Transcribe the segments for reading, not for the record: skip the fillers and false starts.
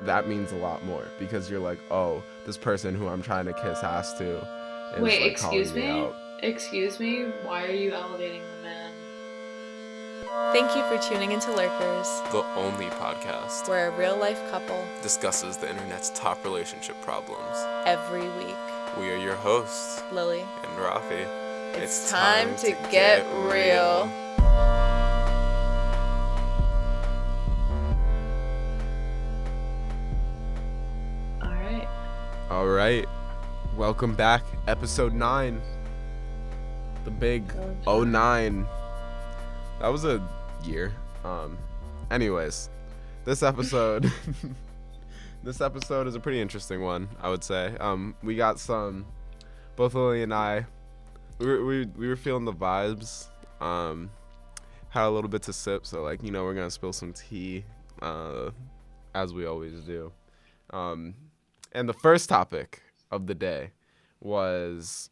that means a lot more because you're like, oh, this person who I'm trying to kiss ass to is Wait, like calling excuse me me? out. Excuse me? Why are you elevating the man? Thank you for tuning into Lurkers, The only podcast where a real-life couple discusses the internet's top relationship problems. every week. We are your hosts, Lily. and Rafi. It's time to get real. Alright. All right. Welcome back. Episode 9. The big 09. That was a year. Anyways, this episode this episode is a pretty interesting one, I would say. We got both Lily and I, we were feeling the vibes. Had a little bit to sip, so like, we're gonna spill some tea, as we always do. And the first topic of the day was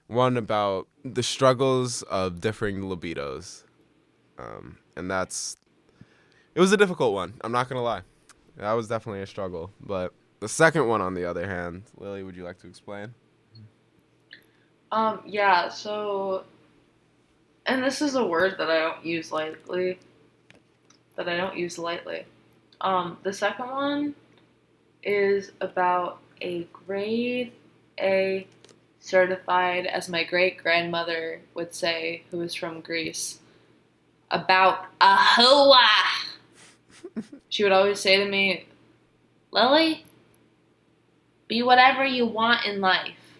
one about the struggles of differing libidos. And it was a difficult one. I'm not going to lie. That was definitely a struggle. But the second one, on the other hand, Lily, would you like to explain? Yeah, so, and this is a word that I don't use lightly. The second one is about a grade A certified, as my great-grandmother would say, who is from Greece, about a hoa. She would always say to me, Lily, be whatever you want in life,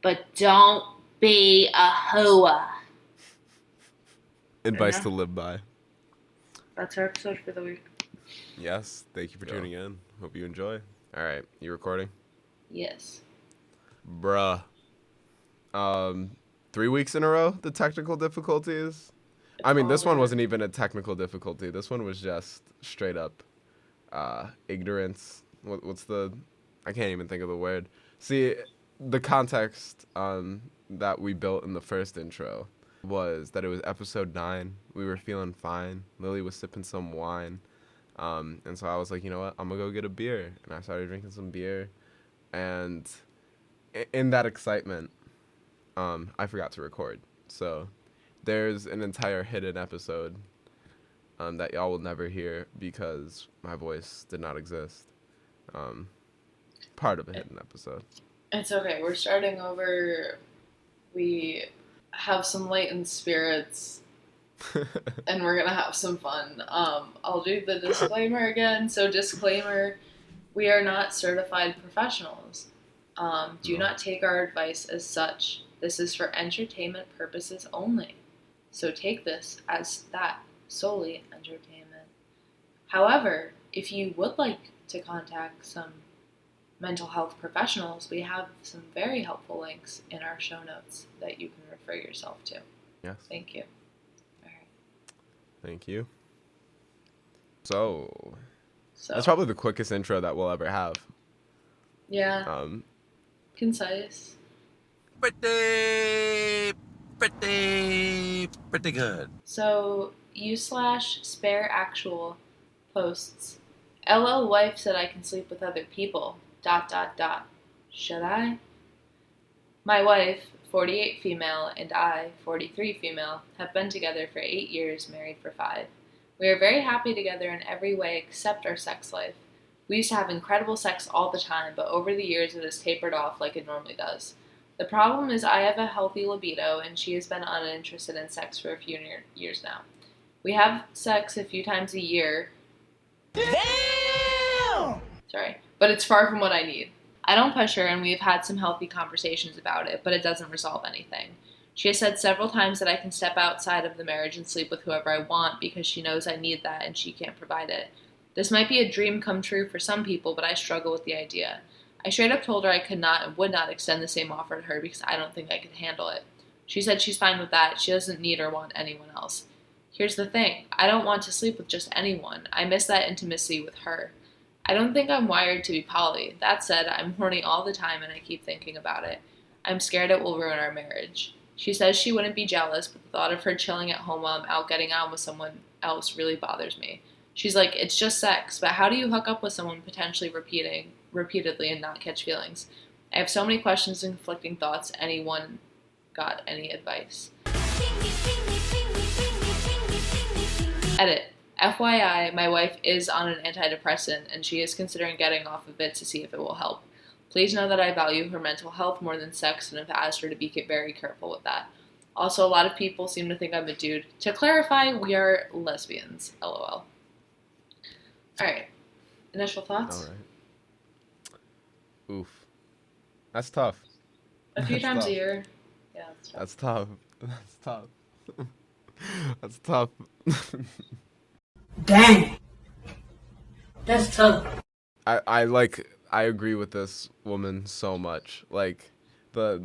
but don't be a hoa. Advice to live by. That's our episode for the week. Yes. Thank you for tuning in. Hope you enjoy. All right. You recording? Yes. Bruh. 3 weeks in a row, the technical difficulties. I mean, this one wasn't even a technical difficulty. This one was just straight up ignorance. I can't even think of the word. See, the context that we built in the first intro was that it was episode 9. We were feeling fine. Lily was sipping some wine. And so I was like, you know what? I'm going to go get a beer. And I started drinking some beer. And in that excitement, I forgot to record. So there's an entire hidden episode that y'all will never hear because my voice did not exist. Part of a hidden episode. It's okay. We're starting over. We have some latent spirits, and we're going to have some fun. I'll do the disclaimer again. So, disclaimer, we are not certified professionals. Do not take our advice as such. This is for entertainment purposes only. So take this as that, solely entertainment. However, if you would like to contact some mental health professionals, we have some very helpful links in our show notes that you can refer yourself to. Yes. Thank you. All right. Thank you. So that's probably the quickest intro that we'll ever have. Yeah. Concise. Pretty good. So, u/spare actual posts. LL wife said I can sleep with other people. ... Should I? My wife, 48 female, and I, 43 female, have been together for 8 years, married for 5. We are very happy together in every way except our sex life. We used to have incredible sex all the time, but over the years it has tapered off like it normally does. The problem is I have a healthy libido, and she has been uninterested in sex for a few years now. We have sex a few times a year. Damn! Sorry, but it's far from what I need. I don't push her, and we've had some healthy conversations about it, but it doesn't resolve anything. She has said several times that I can step outside of the marriage and sleep with whoever I want because she knows I need that and she can't provide it. This might be a dream come true for some people, but I struggle with the idea. I straight up told her I could not and would not extend the same offer to her because I don't think I could handle it. She said she's fine with that. She doesn't need or want anyone else. Here's the thing. I don't want to sleep with just anyone. I miss that intimacy with her. I don't think I'm wired to be poly. That said, I'm horny all the time and I keep thinking about it. I'm scared it will ruin our marriage. She says she wouldn't be jealous, but the thought of her chilling at home while I'm out getting on with someone else really bothers me. She's like, it's just sex, but how do you hook up with someone potentially repeatedly and not catch feelings? I have so many questions and conflicting thoughts. Anyone got any advice? Edit. FYI, my wife is on an antidepressant and she is considering getting off of it to see if it will help. Please know that I value her mental health more than sex and have asked her to be very careful with that. Also, a lot of people seem to think I'm a dude. To clarify, we are lesbians. LOL. Alright. Initial thoughts? Alright. Oof. That's tough. A few That's times tough. a year. Yeah, That's tough. That's tough. That's tough. Dang. That's tough. I agree with this woman so much. Like, I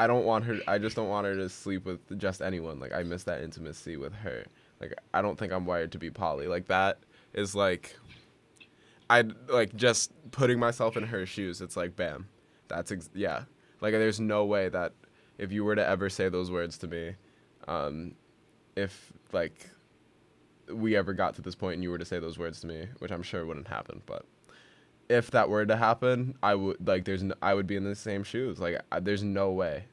just don't want her to sleep with just anyone. Like, I miss that intimacy with her. Like, I don't think I'm wired to be poly. Like, that is like, just putting myself in her shoes, it's like, bam. Yeah. Like, there's no way that if you were to ever say those words to me, if, like, we ever got to this point and you were to say those words to me, which I'm sure wouldn't happen, but if that were to happen, I would, like, I would be in the same shoes. Like, there's no way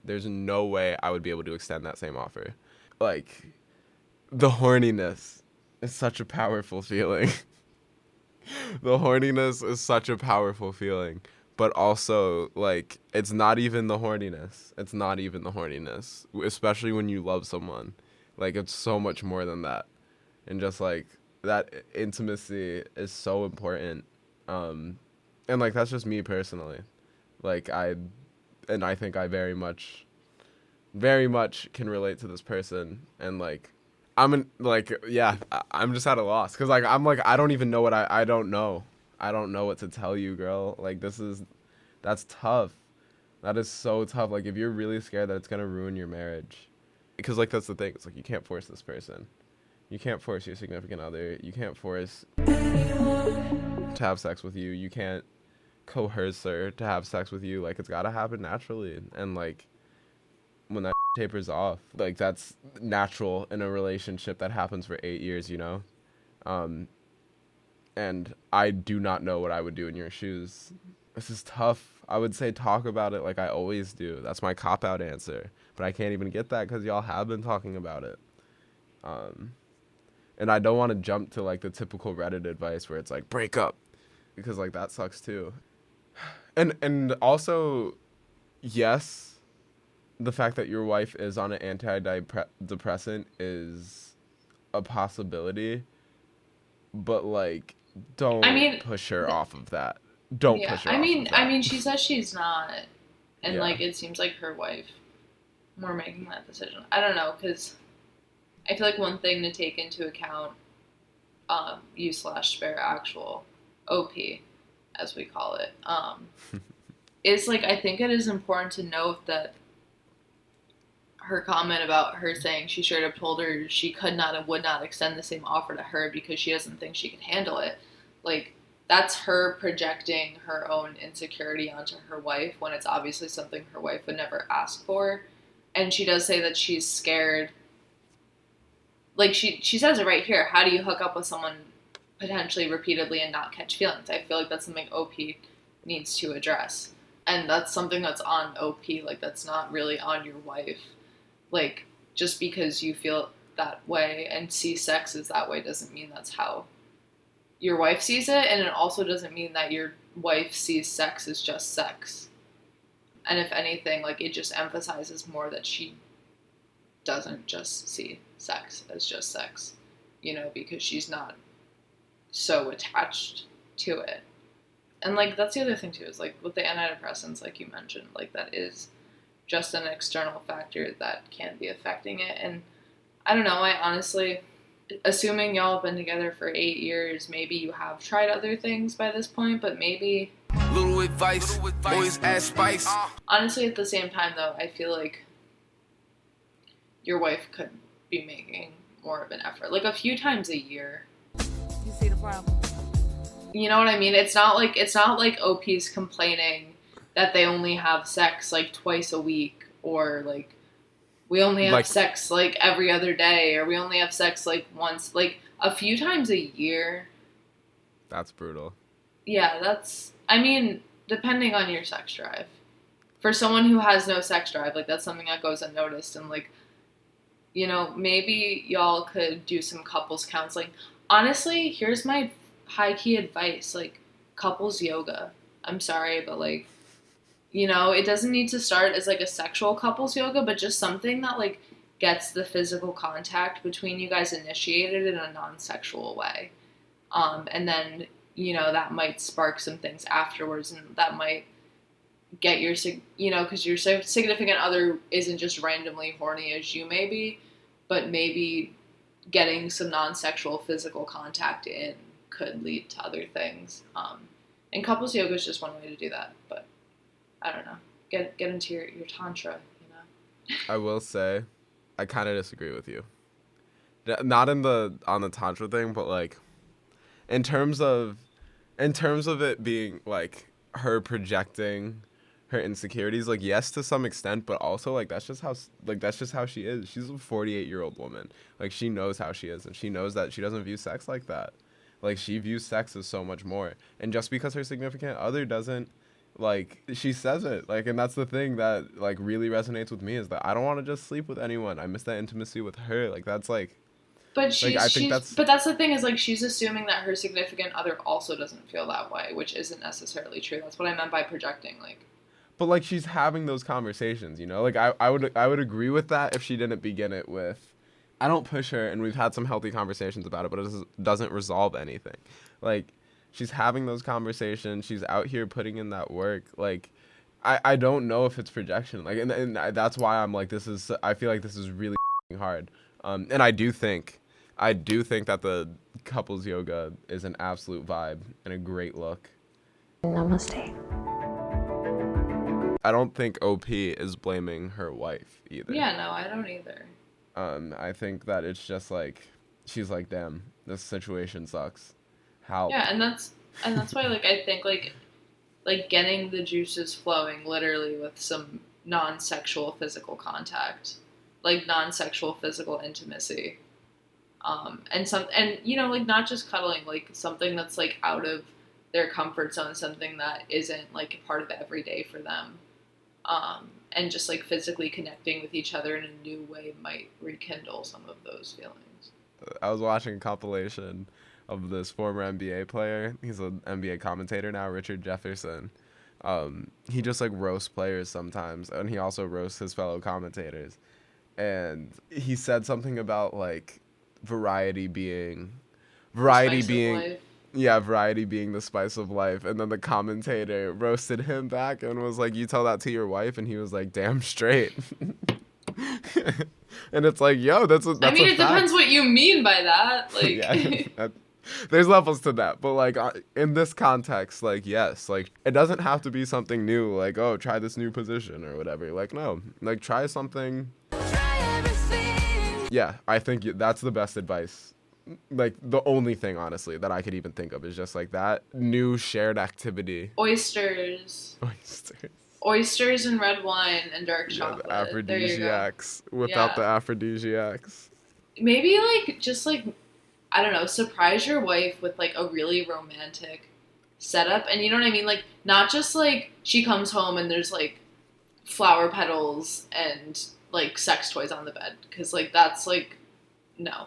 I would be able to extend that same offer. Like, the horniness is such a powerful feeling. The horniness is such a powerful feeling. But also, like, it's not even the horniness. It's not even the horniness. Especially when you love someone. Like, it's so much more than that. And just, like, that intimacy is so important. And, like, that's just me personally. Like, I think I very much can relate to this person. And, like, I'm just at a loss. Because, like, I don't even know I don't know. I don't know what to tell you, girl. Like, that's tough. That is so tough. Like, if you're really scared that it's going to ruin your marriage. Because, like, that's the thing. It's like, you can't force this person. You can't force your significant other. You can't force to have sex with you. You can't coerce her to have sex with you. Like, it's got to happen naturally. And, like, when that tapers off, like, that's natural in a relationship that happens for 8 years, you know? And I do not know what I would do in your shoes. This is tough. I would say talk about it like I always do. That's my cop-out answer. But I can't even get that because y'all have been talking about it. And I don't want to jump to, like, the typical Reddit advice where it's like, break up. Because, like, that sucks too. And also, yes, the fact that your wife is on an antidepressant is a possibility. But, like, don't push her off of that. Don't push her off of that. I mean, she says she's not. And, Yeah. like, it seems like her wife more making that decision. I don't know, because I feel like one thing to take into account, you/spare actual OP, as we call it, is, like, I think it is important to note that her comment about her saying she should have told her she could not and would not extend the same offer to her because she doesn't think she can handle it. Like, that's her projecting her own insecurity onto her wife when it's obviously something her wife would never ask for. And she does say that she's scared. Like, she says it right here. How do you hook up with someone potentially repeatedly and not catch feelings? I feel like that's something OP needs to address. And that's something that's on OP. Like, that's not really on your wife. Like, just because you feel that way and see sex as that way doesn't mean that's how your wife sees it. And it also doesn't mean that your wife sees sex as just sex. And if anything, like, it just emphasizes more that she doesn't just see sex as just sex, you know, because she's not so attached to it. And, like, that's the other thing too, is, like, with the antidepressants, like you mentioned, like, that is just an external factor that can be affecting it. And I don't know, I honestly, assuming y'all have been together for 8 years, maybe you have tried other things by this point, but maybe little advice, always add spice. Honestly, at the same time, though, I feel like your wife could be making more of an effort, like a few times a year. You see the problem? You know what I mean? It's not like OP's complaining that they only have sex like twice a week, or like we only have sex like every other day, or we only have sex like once. Like, a few times a year That's brutal. Yeah, I mean, depending on your sex drive. For someone who has no sex drive, like, that's something that goes unnoticed. And, like, you know, maybe y'all could do some couples counseling. Honestly, here's my high-key advice. Like, couples yoga. I'm sorry, but, like, you know, it doesn't need to start as, like, a sexual couples yoga, but just something that, like, gets the physical contact between you guys initiated in a non-sexual way. And then, you know, that might spark some things afterwards, and that might get your, you know, because your significant other isn't just randomly horny as you may be, but maybe getting some non-sexual physical contact in could lead to other things. And couples yoga is just one way to do that, but I don't know. Get into your tantra, you know? I will say, I kind of disagree with you. Not on the tantra thing, but like in terms of it being like her projecting her insecurities, like, yes, to some extent, but also like that's just how she is. She's a 48-year-old woman. Like, she knows how she is, and she knows that she doesn't view sex like that. Like, she views sex as so much more. And just because her significant other doesn't, like, she says it. Like, and that's the thing that like really resonates with me, is that I don't want to just sleep with anyone. I miss that intimacy with her. Like, that's like. But but that's the thing, is like, she's assuming that her significant other also doesn't feel that way, which isn't necessarily true. That's what I meant by projecting, like. But like, she's having those conversations, you know? Like, I would agree with that if she didn't begin it with, I don't push her, and we've had some healthy conversations about it, but it doesn't resolve anything. Like, she's having those conversations. She's out here putting in that work. Like, I don't know if it's projection. Like, and that's why I'm like, I feel like this is really hard. And I do think that the couples yoga is an absolute vibe and a great look. Namaste. I don't think OP is blaming her wife either. Yeah, no, I don't either. I think that it's just like, she's like, damn, this situation sucks. How? Yeah, and that's why, like, I think like getting the juices flowing literally with some non-sexual physical contact, like non-sexual physical intimacy, and you know, like, not just cuddling, like something that's like out of their comfort zone, something that isn't like a part of every day for them. And just like physically connecting with each other in a new way might rekindle some of those feelings. I was watching a compilation of this former NBA player. He's an NBA commentator now, Richard Jefferson. He just like roasts players sometimes, and he also roasts his fellow commentators. And he said something about like variety being the spice of life. And then the commentator roasted him back and was like, you tell that to your wife? And he was like, damn straight. And it's like, yo, that's it depends what you mean by that. Like, yeah, there's levels to that. But like, in this context, like, yes, like, it doesn't have to be something new. Like, oh, try this new position or whatever. Like, no, like, try something. Yeah, I think that's the best advice. Like, the only thing, honestly, that I could even think of is just like that new shared activity. Oysters and red wine and dark chocolate. The aphrodisiacs without the aphrodisiacs. Maybe like, just like, I don't know, surprise your wife with like a really romantic setup. And you know what I mean? Like, not just like she comes home and there's like flower petals and like sex toys on the bed. Cause like, that's like, no.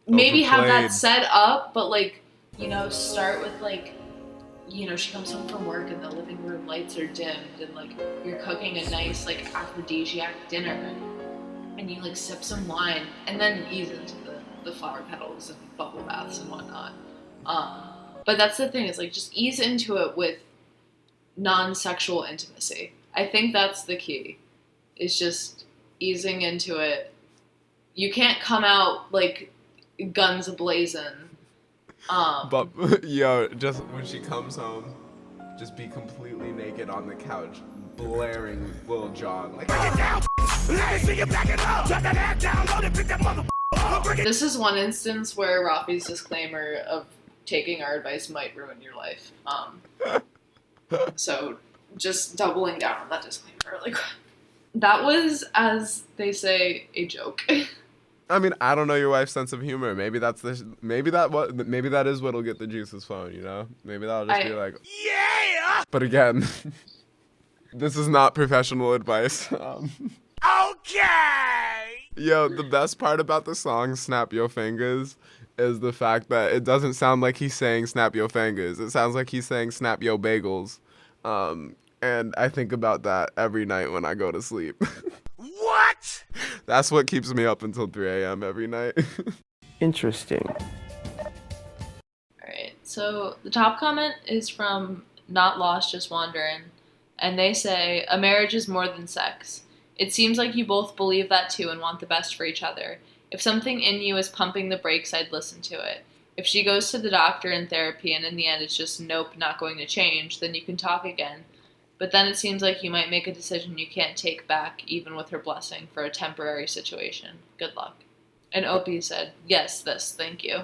Maybe have that set up, but like, you know, start with like, you know, she comes home from work and the living room lights are dimmed and like you're cooking a nice like aphrodisiac dinner and you like sip some wine and then ease into the flower petals and bubble baths and whatnot. But that's the thing, is like, just ease into it with non-sexual intimacy. I think that's the key, is just easing into it. You can't come out like guns ablazing. But yo, just when she comes home, just be completely naked on the couch, blaring Lil Jon. Like, break it down, let me see you back it up. Shut that ass down, load it, pick that mother. This is one instance where Rafi's disclaimer of taking our advice might ruin your life. So just doubling down on that disclaimer. Like, that was, as they say, a joke. I mean, I don't know your wife's sense of humor. Maybe maybe that is what'll get the juices flowing, you know? Maybe that'll just be like, yeah! But again, this is not professional advice. Okay! Yo, the best part about the song Snap Your Fingers is the fact that it doesn't sound like he's saying snap your fingers. It sounds like he's saying snap your bagels. And I think about that every night when I go to sleep. What? That's what keeps me up until 3 a.m. every night. Interesting. Alright, so the top comment is from Not Lost, Just Wandering, and they say, a marriage is more than sex. It seems like you both believe that too and want the best for each other. If something in you is pumping the brakes, I'd listen to it. If she goes to the doctor and therapy and in the end it's just nope, not going to change, then you can talk again. But then it seems like you might make a decision you can't take back, even with her blessing, for a temporary situation. Good luck. And Opie said, yes, thank you.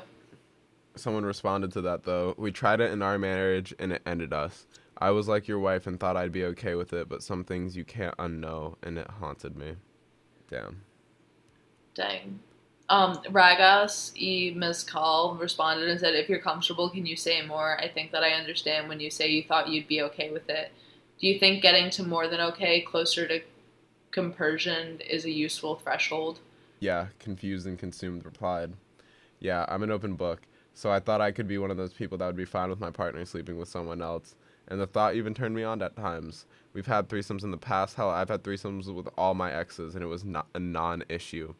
Someone responded to that, though. We tried it in our marriage, and it ended us. I was like your wife and thought I'd be okay with it, but some things you can't unknow, and it haunted me. Damn. Dang. Ragas E. Mescal responded and said, if you're comfortable, can you say more? I think that I understand when you say you thought you'd be okay with it. Do you think getting to more than okay, closer to compersion, is a useful threshold? Yeah, confused and consumed replied. Yeah, I'm an open book, so I thought I could be one of those people that would be fine with my partner sleeping with someone else. And the thought even turned me on at times. We've had threesomes in the past. Hell, I've had threesomes with all my exes, and it was not a non-issue.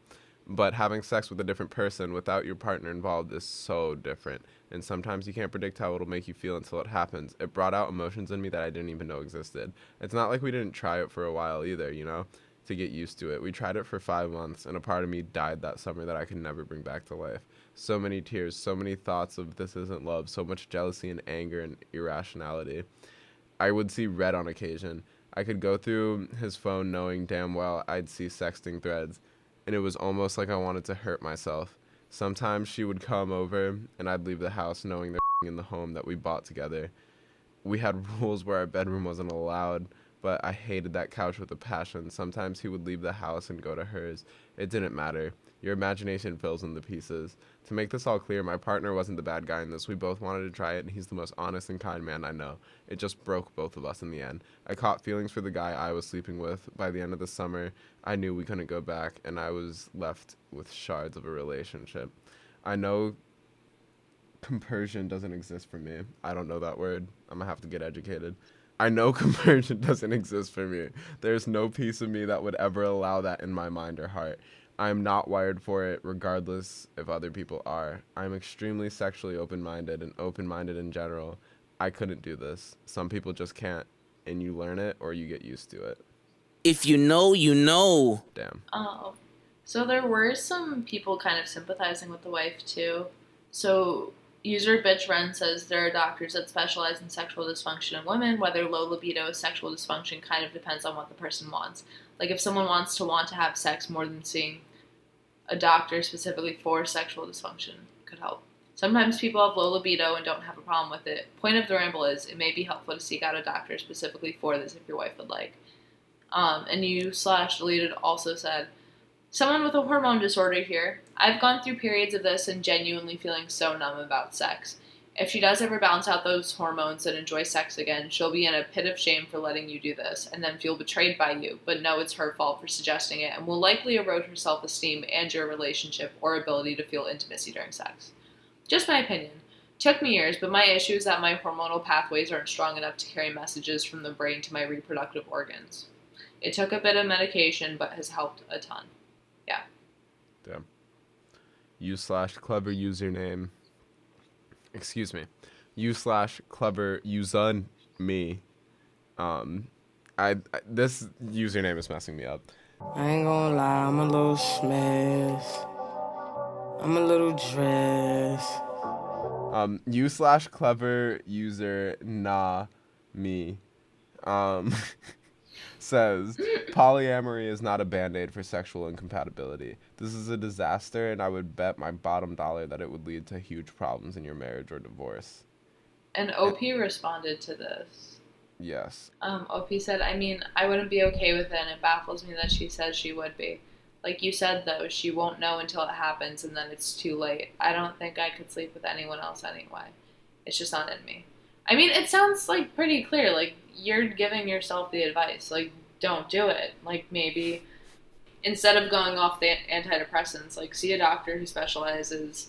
But having sex with a different person without your partner involved is so different. And sometimes you can't predict how it'll make you feel until it happens. It brought out emotions in me that I didn't even know existed. It's not like we didn't try it for a while either, you know, to get used to it. We tried it for 5 months, and a part of me died that summer that I could never bring back to life. So many tears, so many thoughts of this isn't love, so much jealousy and anger and irrationality. I would see red on occasion. I could go through his phone knowing damn well I'd see sexting threads, and it was almost like I wanted to hurt myself. Sometimes she would come over, and I'd leave the house knowing they're in the home that we bought together. We had rules where our bedroom wasn't allowed, but I hated that couch with a passion. Sometimes he would leave the house and go to hers. It didn't matter. Your imagination fills in the pieces. To make this all clear, my partner wasn't the bad guy in this. We both wanted to try it, and he's the most honest and kind man I know. It just broke both of us in the end. I caught feelings for the guy I was sleeping with. By the end of the summer, I knew we couldn't go back, and I was left with shards of a relationship. I know compersion doesn't exist for me. I don't know that word. I'm gonna have to get educated. I know compersion doesn't exist for me. There's no piece of me that would ever allow that in my mind or heart. I'm not wired for it, regardless if other people are. I'm extremely sexually open-minded and open-minded in general. I couldn't do this. Some people just can't, and you learn it or you get used to it. If you know, you know. Damn. Oh. So there were some people kind of sympathizing with the wife, too. So user Bitch Ren says there are doctors that specialize in sexual dysfunction in women. Whether low libido is sexual dysfunction kind of depends on what the person wants. Like if someone wants to have sex more than seeing a doctor specifically for sexual dysfunction could help. Sometimes people have low libido and don't have a problem with it. Point of the ramble is it may be helpful to seek out a doctor specifically for this if your wife would like. And you/deleted also said, someone with a hormone disorder here. I've gone through periods of this and genuinely feeling so numb about sex. If she does ever balance out those hormones and enjoy sex again, she'll be in a pit of shame for letting you do this and then feel betrayed by you, but know it's her fault for suggesting it and will likely erode her self-esteem and your relationship or ability to feel intimacy during sex. Just my opinion. Took me years, but my issue is that my hormonal pathways aren't strong enough to carry messages from the brain to my reproductive organs. It took a bit of medication, but has helped a ton. Yeah. Damn. You/clever username. Excuse me. You/clever usun me. This username is messing me up. I ain't gonna lie, I'm a little smashed. I'm a little dressed. You/clever user nah me. Says polyamory is not a band-aid for sexual incompatibility. This is a disaster, and I would bet my bottom dollar that it would lead to huge problems in your marriage or divorce. And OP responded to this. Yes. OP said, I mean, I wouldn't be okay with it, and it baffles me that she says she would be. Like you said, though, she won't know until it happens, and then it's too late. I don't think I could sleep with anyone else anyway. It's just not in me. I mean, it sounds like pretty clear. Like you're giving yourself the advice. Like, don't do it. Like maybe instead of going off the antidepressants, like see a doctor who specializes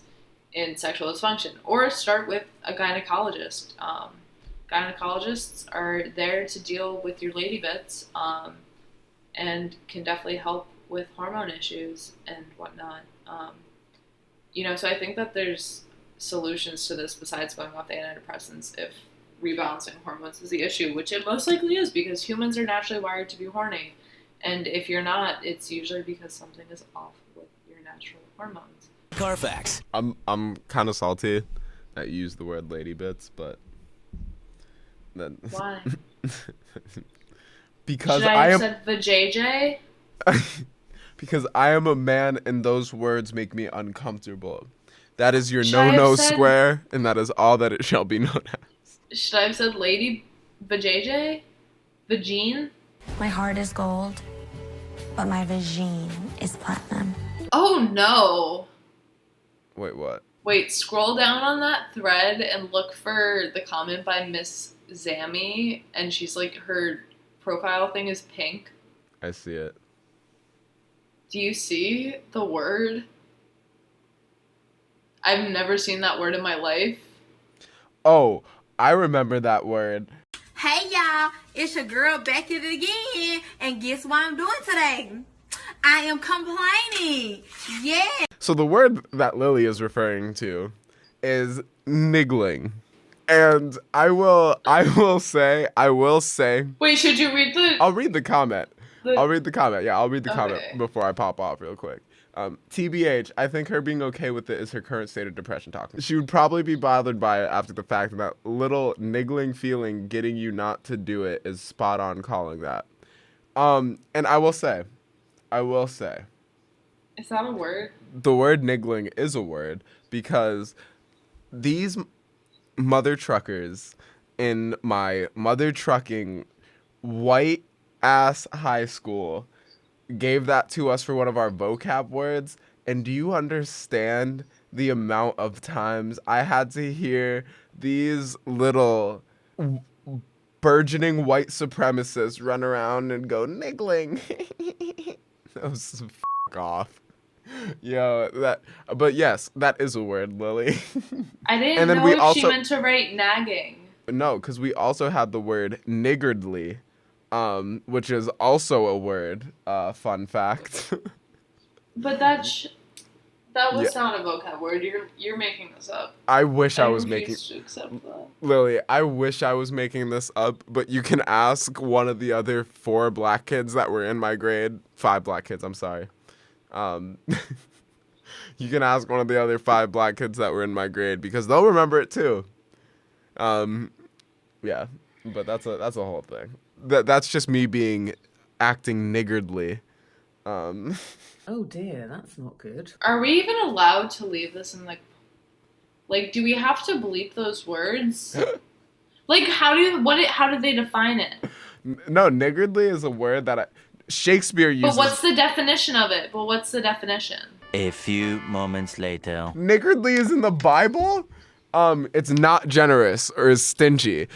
in sexual dysfunction, or start with a gynecologist. Gynecologists are there to deal with your lady bits, and can definitely help with hormone issues and whatnot. So I think that there's solutions to this besides going off the antidepressants if rebalancing hormones is the issue, which it most likely is because humans are naturally wired to be horny. And if you're not, it's usually because something is off with your natural hormones. Carfax. I'm kind of salty that you used the word lady bits, but then Why? because Should I have said the JJ? because I am a man and those words make me uncomfortable. That is your Should I have no-no said- square, and that is all that it shall be known as. Should I have said lady vajayjay? Vagine? My heart is gold, but my vagine is platinum. Oh no. Wait, what? Wait, scroll down on that thread and look for the comment by Miss Zammy, and she's like, her profile thing is pink. I see it. Do you see the word? I've never seen that word in my life. Oh, I remember that word. Hey y'all, it's your girl back at it again, and guess what I'm doing today? I am complaining. Yeah. So the word that Lily is referring to is niggling. And I will say, Wait, should you read the... I'll read the comment. The- I'll read the comment. Yeah, I'll read the comment Okay. before I pop off real quick. TBH, I think her being okay with it is her current state of depression talking. She would probably be bothered by it after the fact, that little niggling feeling getting you not to do it is spot on calling that. And I will say, Is that a word? the word niggling is a word because these mother truckers in my mother trucking white ass high school gave that to us for one of our vocab words. And do you understand the amount of times I had to hear these little burgeoning white supremacists run around and go niggling? That was f*** off. But yes, that is a word, Lily. I didn't And then know we if she also- meant to write nagging. No, because we also had the word niggardly, which is also a word. Fun fact. But that was Yeah. not a vocab word. You're making this up. I wish I was making... refuse to accept that. Lily, I wish I was making this up, but you can ask one of the other 4 black kids that were in my grade. 5 black kids, I'm sorry. You can ask one of the other 5 black kids that were in my grade because they'll remember it too. Yeah, but that's a whole thing. That's just me acting niggardly. Oh dear, that's not good. Are we even allowed to leave this in like do we have to bleep those words? Like how did they define it? No, niggardly is a word that Shakespeare uses. But what's the definition of it? A few moments later. Niggardly is in the Bible? It's not generous or is stingy.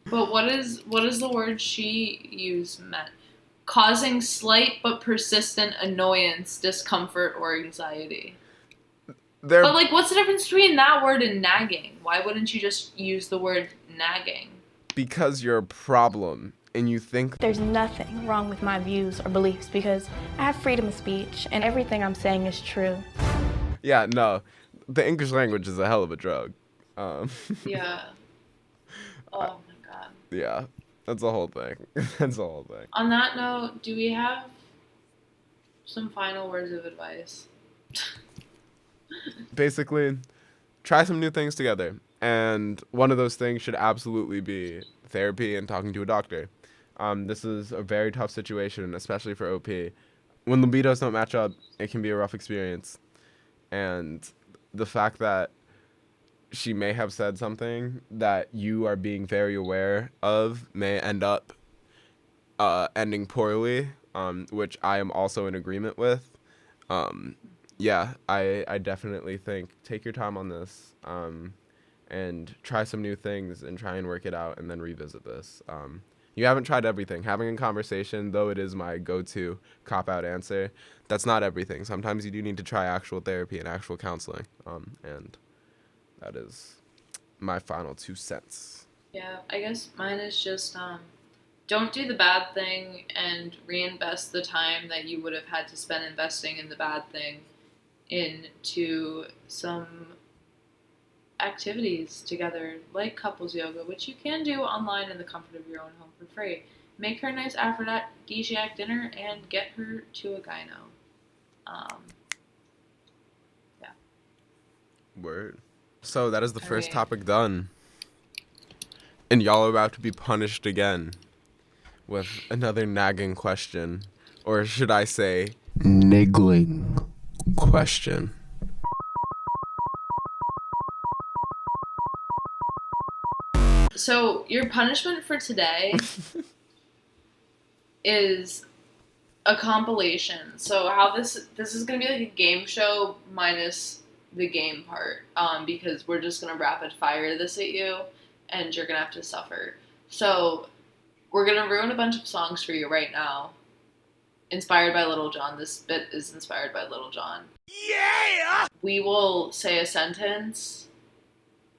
But what is the word she used meant? Causing slight but persistent annoyance, discomfort, or anxiety. But what's the difference between that word and nagging? Why wouldn't you just use the word nagging? Because you're a problem and you think There's nothing wrong with my views or beliefs because I have freedom of speech and everything I'm saying is true. Yeah, no. The English language is a hell of a drug. Yeah. Oh my god. Yeah. That's a whole thing. On that note, do we have some final words of advice? Basically, try some new things together. And one of those things should absolutely be therapy and talking to a doctor. This is a very tough situation, especially for OP. When libidos don't match up, it can be a rough experience. And the fact that she may have said something that you are being very aware of may end up ending poorly which I am also in agreement with. Yeah, I definitely think take your time on this, and try some new things and try and work it out and then revisit this. You haven't tried everything. Having a conversation, though it is my go-to cop-out answer, that's not everything. Sometimes you do need to try actual therapy and actual counseling. And that is my final 2 cents. Yeah, I guess mine is just don't do the bad thing and reinvest the time that you would have had to spend investing in the bad thing into some activities together, like couples yoga, which you can do online in the comfort of your own home for free. Make her a nice aphrodisiac dinner and get her to a gyno. Yeah. Word. So that is the first topic done. And y'all are about to be punished again with another nagging question. Or should I say, niggling question. So your punishment for today is a compilation. So how this is gonna be like a game show minus the game part, because we're just gonna rapid fire this at you, and you're gonna have to suffer. So we're gonna ruin a bunch of songs for you right now, inspired by Little John. This bit is inspired by Little John. Yeah. We will say a sentence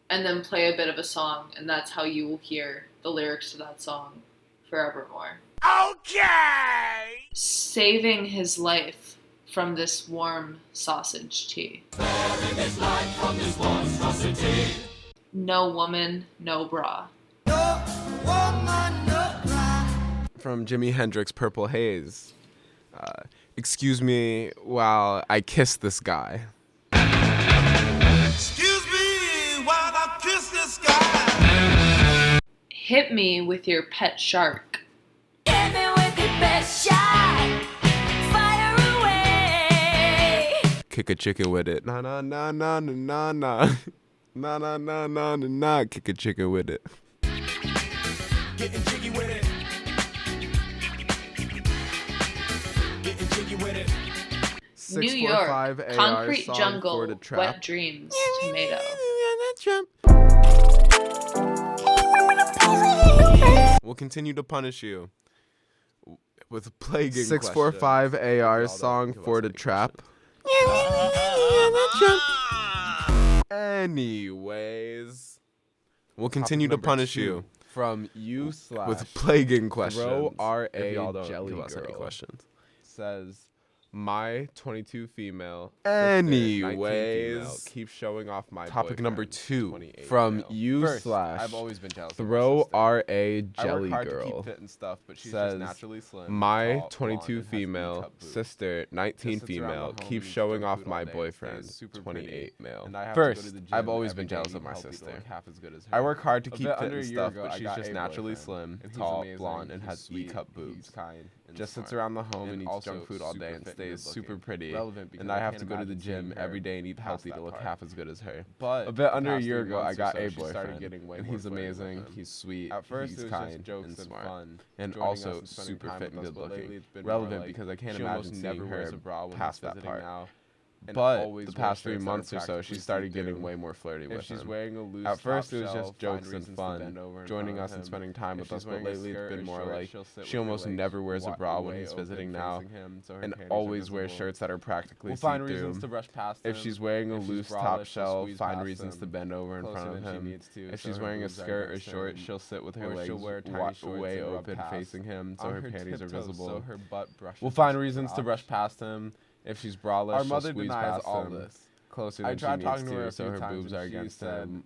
and then play a bit of a song, and that's how you will hear the lyrics to that song forevermore. Okay! Saving his life from this warm sausage tea. Saving his life from this warm sausage tea. No woman, no bra. No woman, no bra. From Jimi Hendrix' Purple Haze. Excuse me while I kiss this guy. Excuse me while I kiss this guy. Hit me with your pet shark. Hit me with your pet shark. Fire away. Kick a chicken with it. Na na na na na na na. Na na na na na na. Kick a chicken with it. Getting jiggy with it. Getting jiggy with it. New York, concrete jungle, wet dreams, tomato. We'll continue to punish you with a plaguing 645 AR song for the trap. Anyways, we'll continue to punish you from you / with plaguing questions. Throw R.A. Jelly Girl questions. Says, my 22 female. Anyways, keep showing off my topic number 2 from you / I've always been jealous. Throw R.A. Jelly Girl stuff, but she's says, just naturally slim, my tall, 22 female sister, 19 female, keeps showing off my boyfriend, 28 male. First, I've always been jealous of my sister. I work hard to keep fit and stuff, but she's just naturally slim, tall, blonde, and has E-cup boobs. Just sits around the home and eats junk food all day and stays super pretty. And I have to go to the gym every day and eat healthy to look half as good as her. But a bit under a year ago, I got a boyfriend, and he's amazing, he's sweet, he's kind and smart, and also super fit and good looking. Relevant because I can't imagine seeing her past that part. But the past 3 months or so, she started getting way more flirty with him. At first, it was just jokes and fun, joining us and spending time with us, but lately it's been more like she almost never wears a bra when he's visiting now, and always wears shirts that are practically see-through. If she's wearing a loose top shell, find reasons to bend over in front of him. If she's wearing a skirt or short, she'll sit with her legs way open facing him so her panties are visible. We'll find reasons to brush past him. If she's braless, she'll squeeze past him closer than she needs to, so her boobs are against him.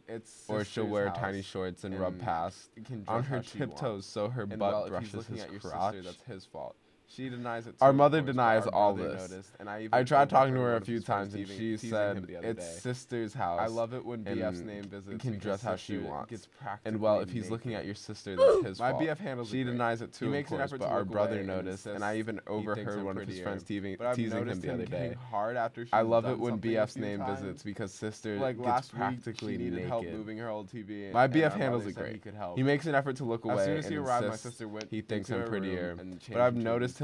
Or she'll wear tiny shorts and rub past on her tiptoes so her butt brushes his crotch. That's his fault. She denies it. Our mother denies all this. I tried talking to her a few times, and she said it's sister's house. I love it when BF's name visits. Can dress how she wants. And well, if he's looking at your sister, that's his fault. My BF handles it. She denies it too, of course, but our brother noticed, and I even overheard one of his friends teasing him the other day. I love it when BF's name visits because sister gets practically naked. My BF handles it great. He makes an effort to look away and insists he thinks I'm prettier, but I've noticed him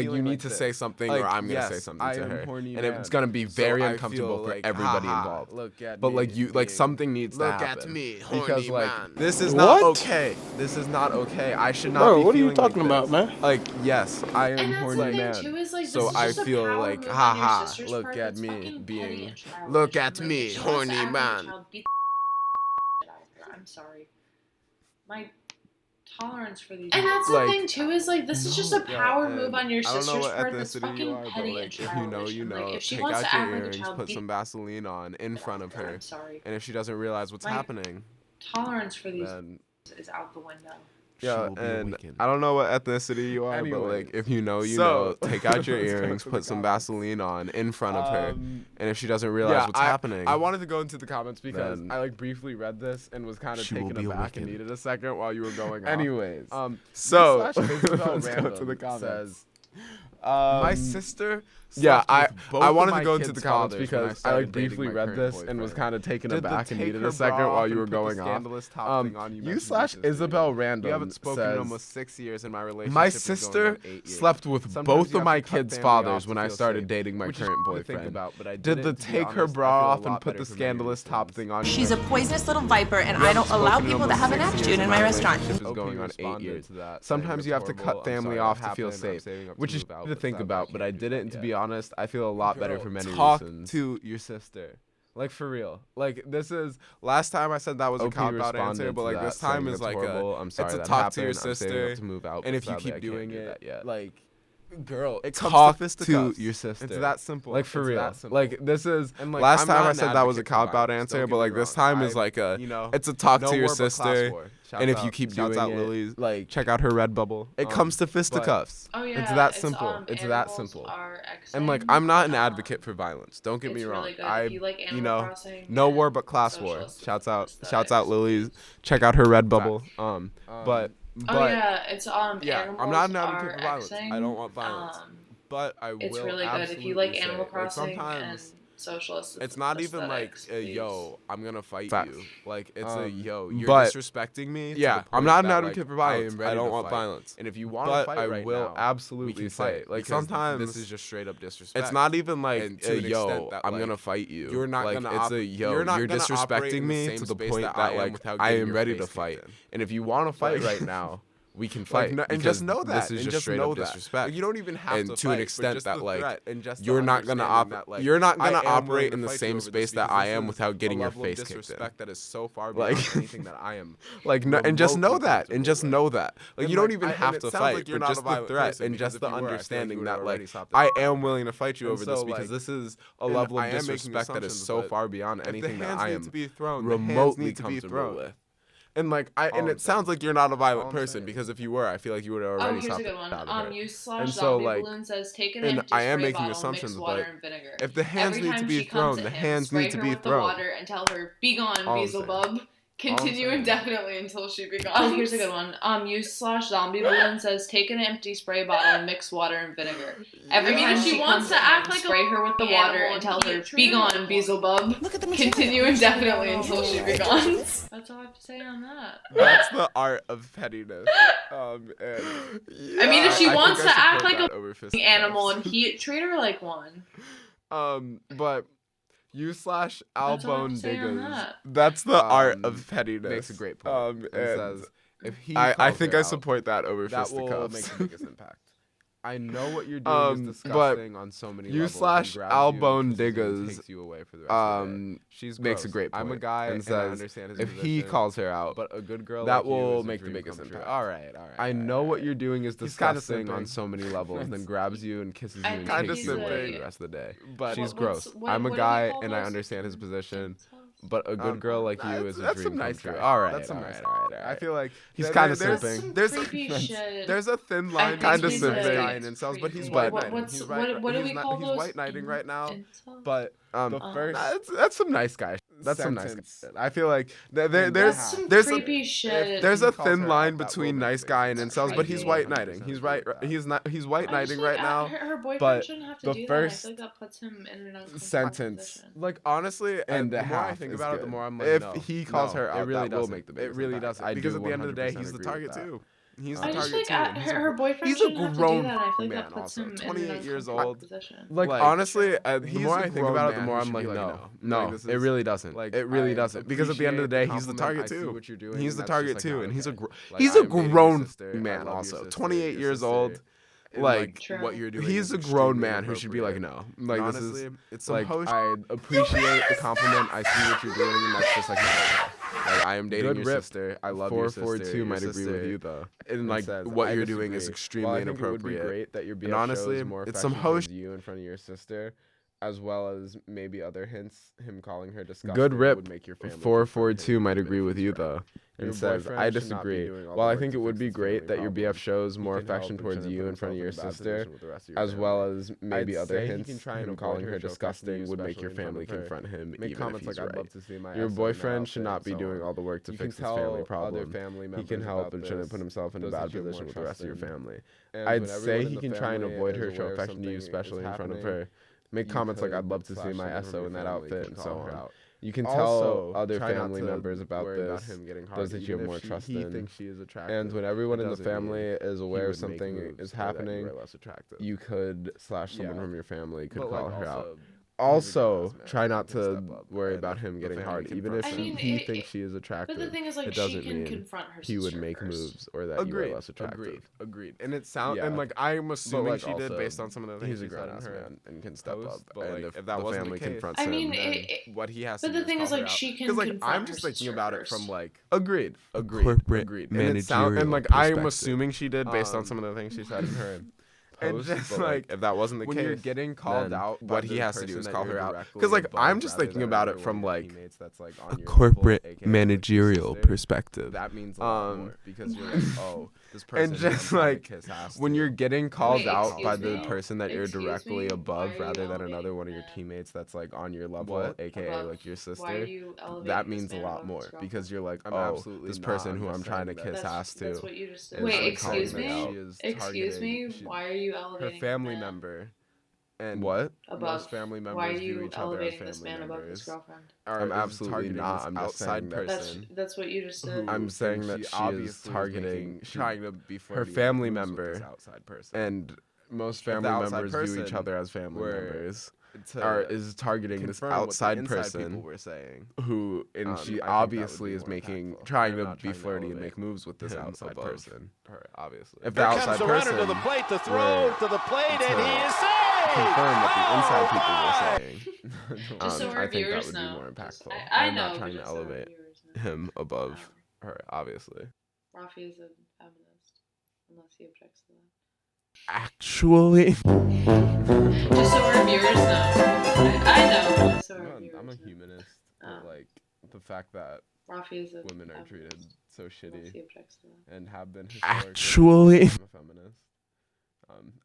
like you feeling need like to this. say something, Like, or I'm gonna yes, say something I to am her, horny and man. it's gonna be So very I uncomfortable feel for like, everybody haha, involved. look at But me like you, like being- something needs to look happen. at me, because horny like man. this is What? not okay. This is not okay. I should not Bro, be what are you feeling like talking about, this. man? Like yes, I am And that's horny the thing man. too is like So this is I just a feel power like move on your haha, sister's look part at that's me fucking petty being and childish. Look at And, like, me, if she wants to horny act like a man. child, beat the shit out I'm sorry. My tolerance for these. And that's the thing too, is like this is just a power move on your sister's part that's fucking petty and childish. If you know, you know. Like, if she take wants out to your act like a earrings, child, put some Vaseline on in front of her. I'm sorry. And if she doesn't realize what's happening, tolerance for these is out the window. Yeah, and I don't know what ethnicity you are, but like if you know, you know. Take out your earrings, put some Vaseline on in front of her, and if she doesn't realize what's happening, I wanted to go into the comments because I like briefly read this and was kind of taken aback and needed a second while you were going. Anyways, so let's go to the comments. My sister. Yeah, I wanted to go into the comments because I like briefly read this and was kind of taken aback and needed a second while you were going off. You/Isabel Random. We haven't spoken says, in almost 6 years, and my relationship. My sister slept with both of my kids' fathers when I started dating my current boyfriend. Did the take her bra off and put the scandalous top thing on? She's a poisonous little viper, and I don't allow people that have an attitude in my restaurant. Is going on 8 years. Sometimes you have to cut family off to feel safe, which is to think about, but I didn't, and to be honest, I feel a lot better for many reasons. Talk to your sister. Like, for real. Like, this is... Last time I said that was a cop-out answer, but, like, this time is, like, it's a talk to your sister, and if you keep doing it, like... Girl, it talk comes to your sister. It's that simple. Like, for real. Simple. Like, this is... And, like, last time I said that was a cop-out answer, but, like, this time is, like, a... It's a talk to your sister, and if you keep doing it, Lily's, like, check out her Redbubble. It comes to fisticuffs. Oh, yeah. It's that simple. It's that simple. And, like, I'm not an advocate for violence. Don't get me wrong. Really No war but class war. Shouts out Lily's. Check out her Redbubble. But it's yeah, I'm not an advocate for violence. I don't want violence. But I will. It's really good if you like Animal Crossing and Socialist. It's not even like yo, I'm gonna fight you. Like it's a yo, you're disrespecting me. Yeah, I'm not an advocate for violence. I don't want violence. And if you want to fight right now, I will absolutely fight. Like sometimes this is just straight up disrespect. It's not even like yo, I'm gonna fight you. You're not like gonna. It's a yo, you're disrespecting me to the point that like I am ready to fight. And if you want to fight right now, we can fight. And just know that. This is just straight up disrespect. Like, you don't even have to fight. And to an extent that like you're not gonna operate in the same space that I am without getting your face kicked in. That is so far beyond anything that I am. Like and just know that. And just know that. Like you don't even have to fight, but just the threat and just the understanding that like I am willing to fight you over this because this is a level of disrespect that is so far beyond anything that I am remotely comfortable with. And like and it sounds like you're not a violent person because if you were, I feel like you would have already stopped. Oh, here's a good one. You/Zombie Balloon says, take an empty I am spray making bottle, assumptions, mix water but and vinegar. if the hands need to be thrown, the hands need to be thrown. The water and tell her, be gone, Beelzebub. Continue indefinitely until she be gone. Oh, here's a good one. You/Zombie Balloon says, take an empty spray bottle and mix water and vinegar. Every time she wants to act like spray her with the water and tell her, be gone, Beelzebub. Look at the Continue indefinitely until she be gone. That's all I have to say on that. That's the art of pettiness. I mean, if she wants to act like a animal and treat her like one. But You/Albone Diggers. That's the art of pettiness. Makes a great point. And says, if he I think I support that over fisticuffs. That will make the biggest impact. I know what you're doing is disgusting on so many levels. You/Albone Diggers takes you away for the rest of the day. She's makes a great point. I'm a guy and says, I understand his if position, he calls her out, but a good girl that like will you make the biggest impact. All right. I know what you're doing is disgusting on so many levels, then grabs you and kisses you and takes you away for the rest of the day. But she's gross. I'm a guy and I understand his position. But a good girl like you is a dream come true. All right. I feel like he's kind of simping. There's a thin line kind of simping in incels, but he's white knighting. What do we call those? He's white knighting right now. But the first that's some nice guy. That's some nice guy. I feel like there's a thin line between nice guy and incels, but he's white knighting. He's white knighting right now. Her boyfriend but shouldn't have to the do first that. I feel like that puts him in an uncomfortable sentence, position. like honestly, and the more I think about it, the more I'm like, if he calls her out, that will make the biggest impact. It really doesn't. Because at the end of the day, he's the target too. He's the I just target think too. Her boyfriend he's shouldn't a have to grown do that. I feel like man that puts also. him 28 in an years uncomfortable old. position. Like honestly, the more I think about it, the more I'm like, no, it really doesn't. It really doesn't. Because at the end of the day, he's the target too. He's the target too, and he's a grown man also. 28 years old. Like what you're doing, he's a grown man who should be like, no. Like honestly, it's like I appreciate the compliment. I see what you're doing, and that's just like no. Like, I am dating your sister. I love your sister. 442 might agree with you though. And like what you're doing is extremely inappropriate. It would be great that your BF honestly, shows more affection towards you in front of your sister, as well as maybe other hints. Him calling her disgusting. Good rip. Would make your family 442 might agree with you though. And says, I disagree. While I think it would be great that your BF shows more affection towards you in front of your sister, as well as maybe other hints, him calling her disgusting would make your family confront him even if he's right. Your boyfriend should not be doing all the work to fix his family problem. He can help and shouldn't put himself in a bad position with the rest of your family. I'd say he can try and avoid her, show affection to you, especially in front of her. Make comments like, I'd love to see my SO in that outfit, and so on. You can tell other family members about this, those that you have more trust in. And when everyone in the family is aware of something is happening, you could slash someone from your family could call her out. Also, try not to worry about him getting hard, even if he thinks she is attractive. But the thing is, like, it doesn't she can mean confront her he would sister make first. moves or that you are less attractive. Agreed. And it sounds and like I'm assuming she did based on some of the things he's a grown-ass man and can step up. But and like, if that wasn't the case, I mean, what he has to do. But the thing is, like, she can like confront I'm just her thinking sister about first. it from like agreed. Managerial and like I'm assuming she did based on some of the things she said in her. And just like if that wasn't the case, when you're getting called out, what he has to do is call her out. Because like I'm just thinking about it from like a corporate managerial perspective. That means a lot more because you're like, oh, this person. And just like when you're getting called out by the person that you're directly above, rather than another one of your teammates that's like on your level, aka like your sister, that means a lot more because you're like, oh, this person who I'm trying to kiss ass to. That's what you just said. Wait, excuse me? Excuse me? Why are you elevating her family member? And what? Most family members why are view you each other as elevating this family man above members. his girlfriend? I'm absolutely not. I'm just saying person. That's what you just said. I'm saying that she is targeting, trying to be her family member, outside person. And most family members view each other as family members. Is targeting this outside person we're saying who, and she obviously is trying to be flirty and make moves with this outside person. Her, obviously. If the outside person to the plate, the throw to the plate, and he is saved. Confirm what the inside people were saying. Just so our I think that viewers would know. be more impactful. I'm not trying to elevate him above her, obviously. Rafi is a feminist, unless he objects to that. Actually, just so our viewers know. I know. So I'm a humanist. But like the fact that Rafi is a women are treated so shitty and have been actually. I'm a feminist.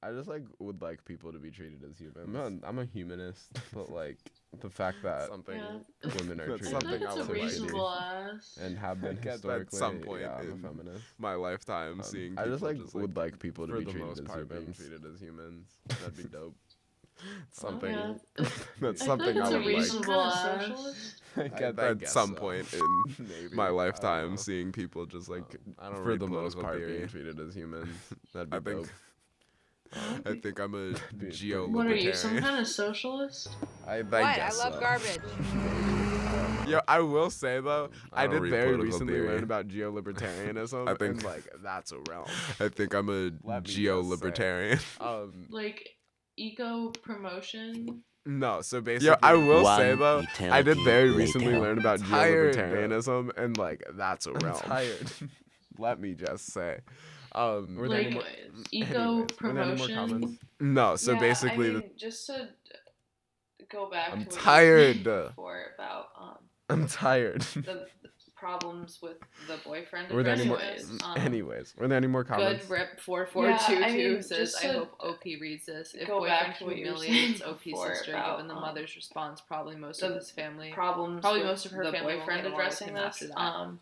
I just like would like people to be treated as humans. I'm a humanist, but like the fact that women are treated so shitty and have been historically at some point I'm a feminist. My lifetime seeing. I just like would like people to be treated as humans. That'd be dope. Something that's something I would like. At some point in my lifetime, seeing people just like for the most part being treated as humans. That'd be dope. I think I'm a geo-libertarian. What are you, some kind of socialist? I guess I love garbage. Yo, I will say though, I did very recently learn about geo-libertarianism. I think like that's a realm. I think I'm a geo-libertarian. Like eco promotion. No, so basically, I will say though, I did very recently learn about geo-libertarianism, and like that's a realm. I'm tired. Let me just say. Like eco promotion. No, so basically, I mean, just to go back. I'm to what tired. Before about I'm tired. The problems with the boyfriend. Were there any more? Anyways, were there any more comments? Good rip 4422 says, I hope OP reads this. If boyfriend humiliates OP's sister, given the mother's response, probably most of his family, probably most of her family boyfriend addressing this.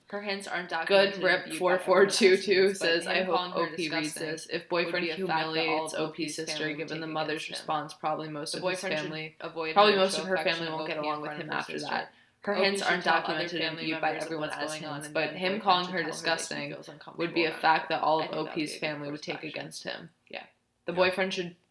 Her hints aren't documented. Good rip 4422 says, I hope OP reads this. If boyfriend humiliates OP's sister, given the mother's response, probably most of his family, probably most of her family won't get along with him after that. Her hints aren't documented and viewed by everyone as hints, but him calling her disgusting would be a fact that all of OP's family would take against him. Yeah. The boyfriend should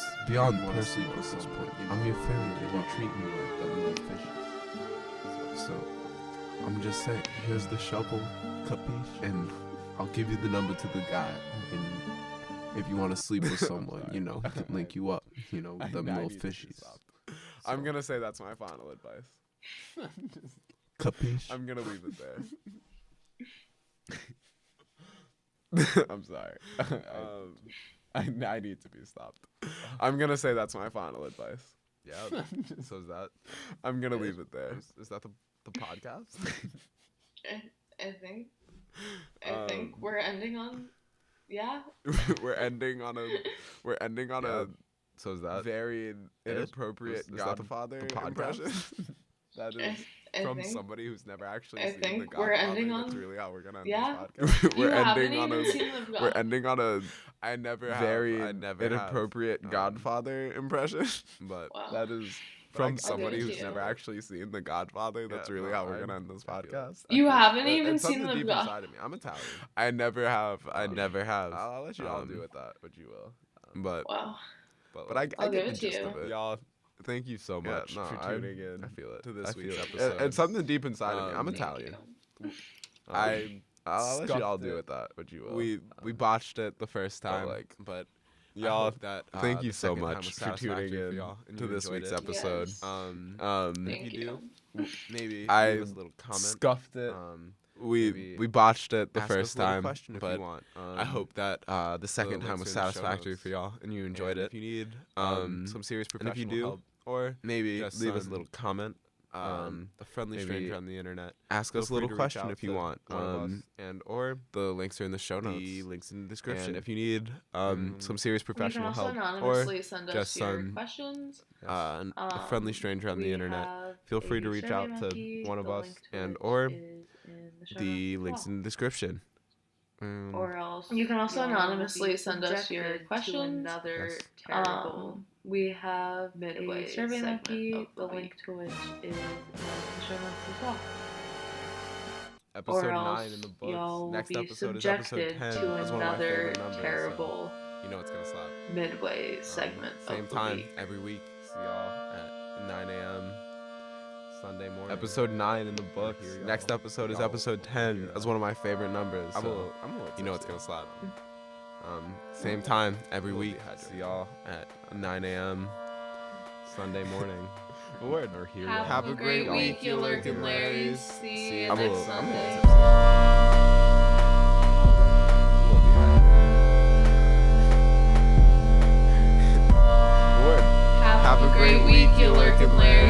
it's beyond personal at this point. I'm your friend, and you treat me like them little fishes. So, I'm just saying, here's the shovel, capiche? And I'll give you the number to the guy. And if you want to sleep with someone, he can link you up, with them little fishies. I'm gonna say that's my final advice. Capiche? I'm gonna leave it there. I'm sorry. I need to be stopped. I'm gonna say that's my final advice. Yeah. So is that? I'm gonna leave it there. Is that the podcast? I think we're ending on. Yeah. we're ending on a. So is that very inappropriate Godfather impression? That is from somebody who's never actually seen the Godfather. We're ending on. That's really how we're gonna end Yeah. this podcast. We're ending on a. I never have inappropriate Godfather impression, but that is from somebody who's never actually seen The Godfather. That's really how we're gonna end this podcast. You haven't even seen The The Godfather. I'm Italian. I never have. I'll let you all do with that what you will. But wow. But I get the gist of it. Y'all, thank you so much for tuning in. I feel it. To this week's episode. And something deep inside of me. I'm Italian. I'll let you all do with that what you will. We botched it the first time, but y'all, thank you so much for tuning in to this week's episode. If you do, maybe I leave us a little comment. Scuffed it. We botched it the first time, but I hope that the second time was satisfactory for y'all and you enjoyed it. If you need some serious professional help, or maybe leave us a little comment. A friendly stranger on the internet. Ask us a little question if you want. And or the links are in the show notes. The links in the description. And if you need some serious professional help, or just some questions, a friendly stranger on the internet, feel free to reach out to one of us, and or the links in the description. Or else you can also anonymously send us your questions. Another terrible. We have Midway a survey monkey. The link to which is in the show notes as well. Episode 9 in the books. Next episode is episode 10. To That's one of my favorite numbers, terrible. So you know it's gonna slap. Midway segment. Same time every week. See y'all at 9 a.m. Sunday morning. Episode 9 in the books. Next episode is episode 10. That's one of my favorite numbers. So you know it's gonna slap. Same time every week. See y'all at 9 a.m. Sunday morning. Word. Or here. Have a great week, you Lurkin' Larrys. See you next Sunday. Have a great week, you Lurkin' Larrys.